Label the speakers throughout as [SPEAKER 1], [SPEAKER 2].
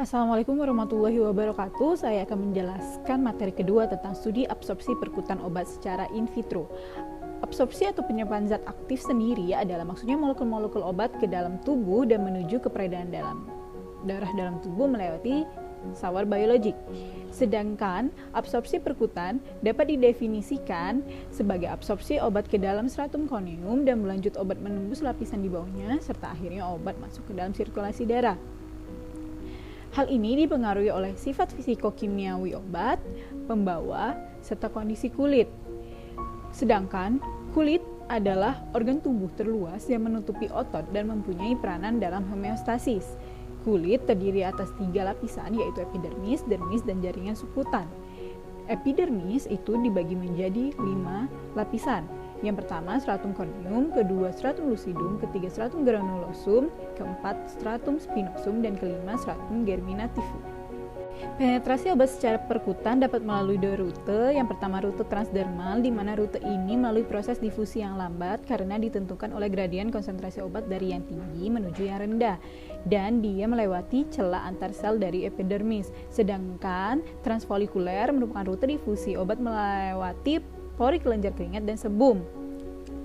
[SPEAKER 1] Assalamualaikum warahmatullahi wabarakatuh. Saya akan menjelaskan materi kedua tentang studi absorpsi perkutan obat secara in vitro. Absorpsi atau penyerapan zat aktif sendiri adalah maksudnya molekul-molekul obat ke dalam tubuh dan menuju ke peredaran darah dalam tubuh melewati sawar biologik. Sedangkan absorpsi perkutan dapat didefinisikan sebagai absorpsi obat ke dalam stratum corneum dan berlanjut obat menembus lapisan di bawahnya serta akhirnya obat masuk ke dalam sirkulasi darah. Hal ini dipengaruhi oleh sifat fisikokimiawi obat, pembawa, serta kondisi kulit. Sedangkan kulit adalah organ tubuh terluas yang menutupi otot dan mempunyai peranan dalam homeostasis. Kulit terdiri atas 3 lapisan yaitu epidermis, dermis, dan jaringan subkutan. Epidermis itu dibagi menjadi 5 lapisan. Yang pertama stratum corneum, kedua stratum lucidum, ketiga stratum granulosum, keempat stratum spinosum, dan kelima stratum germinativum. Penetrasi obat secara perkutan dapat melalui 2 rute. Yang pertama rute transdermal, di mana rute ini melalui proses difusi yang lambat karena ditentukan oleh gradien konsentrasi obat dari yang tinggi menuju yang rendah, dan dia melewati celah antar sel dari epidermis. Sedangkan transfolikuler merupakan rute difusi obat melewati pori kelenjar keringat dan sebum.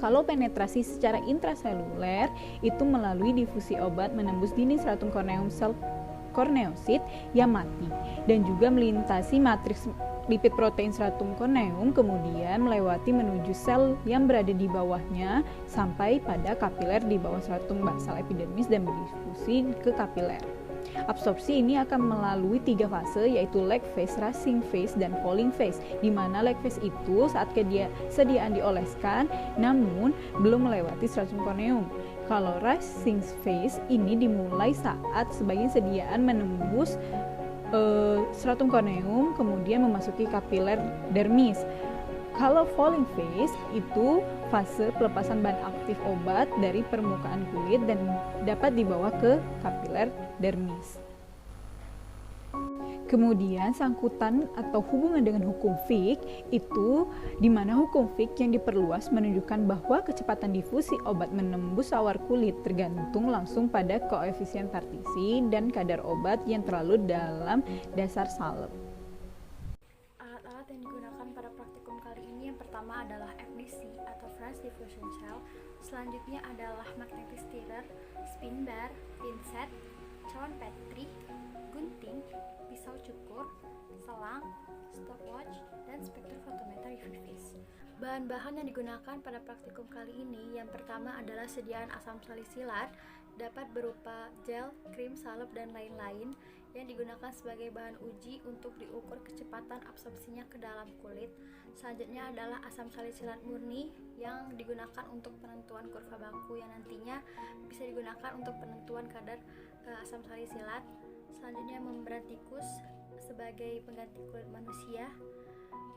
[SPEAKER 1] Kalau penetrasi secara intraseluler itu melalui difusi obat menembus dinding stratum corneum sel korneosit yang mati dan juga melintasi matriks lipid protein stratum corneum, kemudian melewati menuju sel yang berada di bawahnya sampai pada kapiler di bawah stratum basal epidermis dan berdifusi ke kapiler. Absorpsi ini akan melalui 3 fase yaitu lag phase, rising phase, dan falling phase, di mana lag phase itu saat sediaan dioleskan namun belum melewati stratum corneum. Kalau rising phase ini dimulai saat sebagian sediaan menembus stratum corneum kemudian memasuki kapiler dermis. Kalau falling phase itu fase pelepasan bahan aktif obat dari permukaan kulit dan dapat dibawa ke kapiler dermis. Kemudian sangkutan atau hubungan dengan hukum Fick itu di mana hukum Fick yang diperluas menunjukkan bahwa kecepatan difusi obat menembus sawar kulit tergantung langsung pada koefisien partisi dan kadar obat yang terlalu dalam dasar salep.
[SPEAKER 2] Alat-alat yang digunakan pada praktikum kali ini yang pertama adalah FDC atau French Diffusion Cell, selanjutnya adalah magnetic stirrer, spin bar, pincet, cawan Petri, gunting, pisau cukur, selang, stopwatch, dan spektrofotometer UV phase. Bahan-bahan yang digunakan pada praktikum kali ini yang pertama adalah sediaan asam salisilat, dapat berupa gel, krim, salep, dan lain-lain yang digunakan sebagai bahan uji untuk diukur kecepatan absorpsinya ke dalam kulit. Selanjutnya adalah asam salisilat murni yang digunakan untuk penentuan kurva baku yang nantinya bisa digunakan untuk penentuan kadar asam salisilat. Selanjutnya membran tikus sebagai pengganti kulit manusia.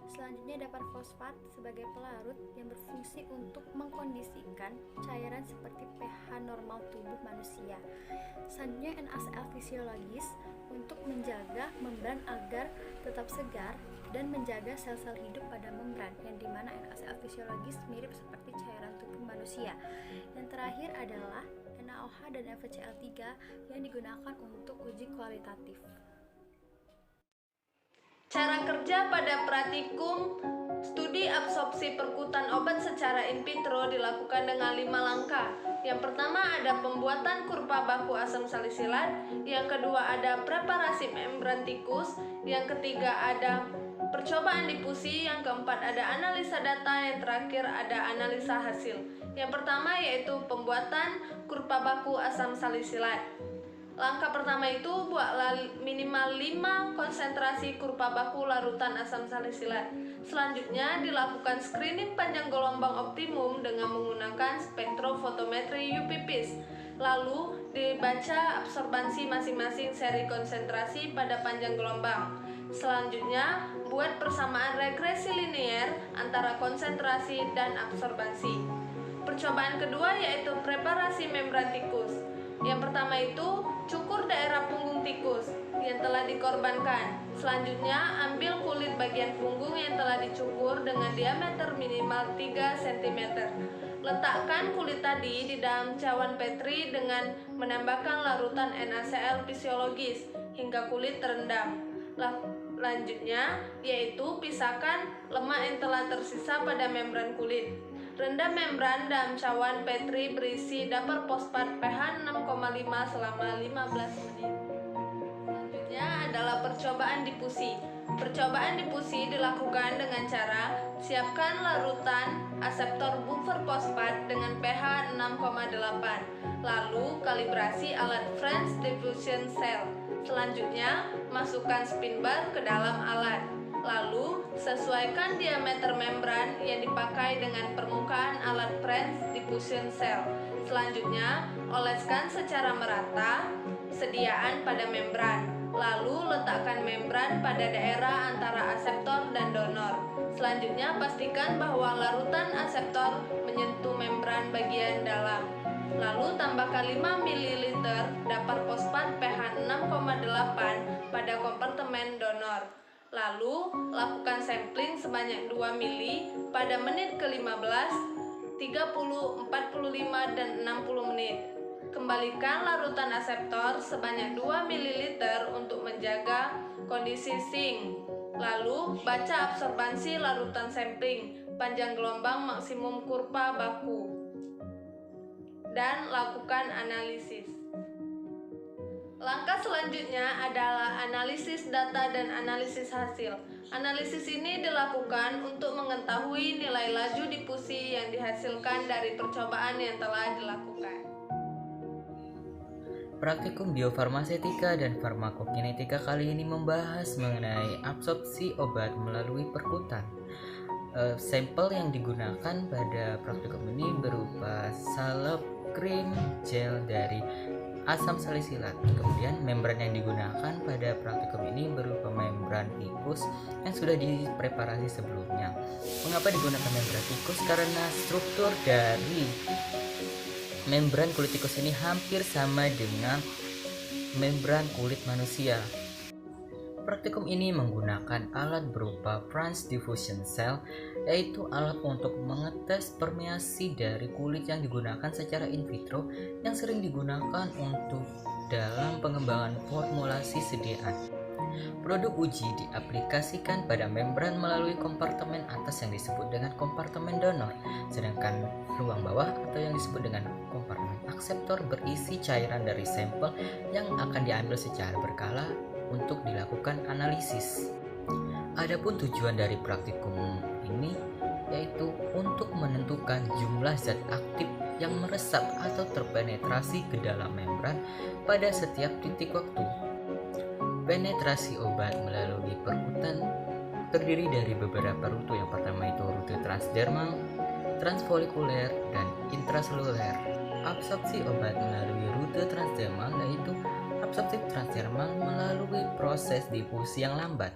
[SPEAKER 2] Selanjutnya dapat fosfat sebagai pelarut yang berfungsi untuk mengkondisikan cairan seperti pH normal tubuh manusia. Selanjutnya NaCl fisiologis untuk menjaga membran agar tetap segar dan menjaga sel-sel hidup pada membran, yang dimana NaCl fisiologis mirip seperti cairan tubuh manusia. Yang terakhir adalah NaOH dan FeCl3 yang digunakan untuk uji kualitatif.
[SPEAKER 3] Cara kerja pada praktikum studi absorpsi perkutan obat secara in vitro dilakukan dengan 5 langkah. Yang pertama ada pembuatan kurva baku asam salisilat, yang kedua ada preparasi membran tikus, yang ketiga ada percobaan difusi, yang keempat ada analisa data, yang terakhir ada analisa hasil. Yang pertama yaitu pembuatan kurva baku asam salisilat. Langkah pertama itu buatlah minimal 5 konsentrasi kurva baku larutan asam salisilat. Selanjutnya dilakukan screening panjang gelombang optimum dengan menggunakan spektrofotometri UV phase. Lalu dibaca absorbansi masing-masing seri konsentrasi pada panjang gelombang. Selanjutnya buat persamaan regresi linear antara konsentrasi dan absorbansi. Percobaan kedua yaitu preparasi membran tikus. Yang pertama itu cukur daerah punggung tikus yang telah dikorbankan. Selanjutnya ambil kulit bagian punggung yang telah dicukur dengan diameter minimal 3 cm. Letakkan kulit tadi di dalam cawan Petri dengan menambahkan larutan NaCl fisiologis. hingga kulit terendam. Lanjutnya, yaitu pisahkan lemak yang telah tersisa pada membran kulit. Rendam membran dalam cawan Petri berisi dapur fosfat pH 6,5 selama 15 menit. Selanjutnya adalah percobaan difusi. Percobaan difusi dilakukan dengan cara siapkan larutan aseptor buffer fosfat dengan pH 6,8, lalu kalibrasi alat French diffusion cell. Selanjutnya, masukkan spin bar ke dalam alat. Lalu, sesuaikan diameter membran yang dipakai dengan permukaan alat French diffusion cell. Selanjutnya, oleskan secara merata sediaan pada membran. Lalu, letakkan membran pada daerah antara aseptor dan donor. Selanjutnya, pastikan bahwa larutan aseptor menyentuh membran bagian dalam. Lalu tambahkan 5 ml dapur fosfat pH 6,8 pada kompartemen donor. Lalu lakukan sampling sebanyak 2 mili pada menit ke-15, 30, 45, dan 60 menit. Kembalikan larutan aseptor sebanyak 2 ml untuk menjaga kondisi sink. Lalu baca absorbansi larutan sampling, panjang gelombang maksimum kurva baku, dan lakukan analisis. Langkah selanjutnya adalah analisis data dan analisis hasil. Analisis ini dilakukan untuk mengetahui nilai laju difusi yang dihasilkan dari percobaan yang telah dilakukan.
[SPEAKER 4] Praktikum biofarmasetika dan farmakokinetika kali ini membahas mengenai absorpsi obat melalui perkutan. Sampel yang digunakan pada praktikum ini berupa salep, krim, gel dari asam salisilat. Kemudian membran yang digunakan pada praktikum ini berupa membran tikus yang sudah dipreparasi sebelumnya. Mengapa digunakan membran tikus? Karena struktur dari membran kulit tikus ini hampir sama dengan membran kulit manusia. Praktikum ini menggunakan alat berupa French diffusion cell, yaitu alat untuk mengetes permeasi dari kulit yang digunakan secara in vitro yang sering digunakan untuk dalam pengembangan formulasi sediaan. Produk uji diaplikasikan pada membran melalui kompartemen atas yang disebut dengan kompartemen donor, sedangkan ruang bawah atau yang disebut dengan kompartemen akseptor berisi cairan dari sampel yang akan diambil secara berkala untuk dilakukan analisis. Adapun tujuan dari praktikum ini yaitu untuk menentukan jumlah zat aktif yang meresap atau terpenetrasi ke dalam membran pada setiap titik waktu. Penetrasi obat melalui perkutan terdiri dari beberapa rute. Yang pertama itu rute transdermal, transfolikuler, dan intraseluler. Absorpsi obat melalui rute transdermal yaitu absorpsi transdermal melalui proses difusi yang lambat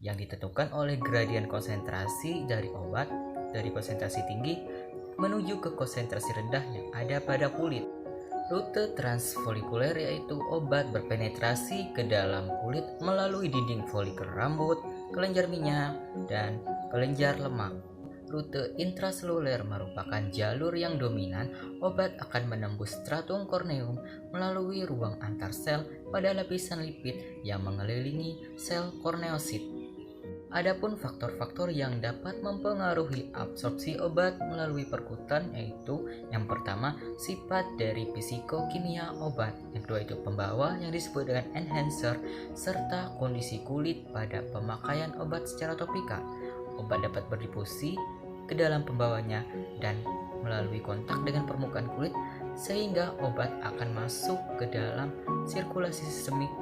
[SPEAKER 4] yang ditentukan oleh gradien konsentrasi dari obat dari konsentrasi tinggi menuju ke konsentrasi rendah yang ada pada kulit. Rute transfolikuler yaitu obat berpenetrasi ke dalam kulit melalui dinding folikel rambut, kelenjar minyak, dan kelenjar lemak. Rute intraseluler merupakan jalur yang dominan. Obat akan menembus stratum corneum melalui ruang antar sel pada lapisan lipid yang mengelilingi sel korneosit. Adapun faktor-faktor yang dapat mempengaruhi absorpsi obat melalui perkutan yaitu yang pertama sifat dari fisikokimia obat, yang kedua itu pembawa yang disebut dengan enhancer, serta kondisi kulit pada pemakaian obat secara topikal. Obat dapat berdifusi ke dalam pembawanya dan melalui kontak dengan permukaan kulit sehingga obat akan masuk ke dalam sirkulasi sistemik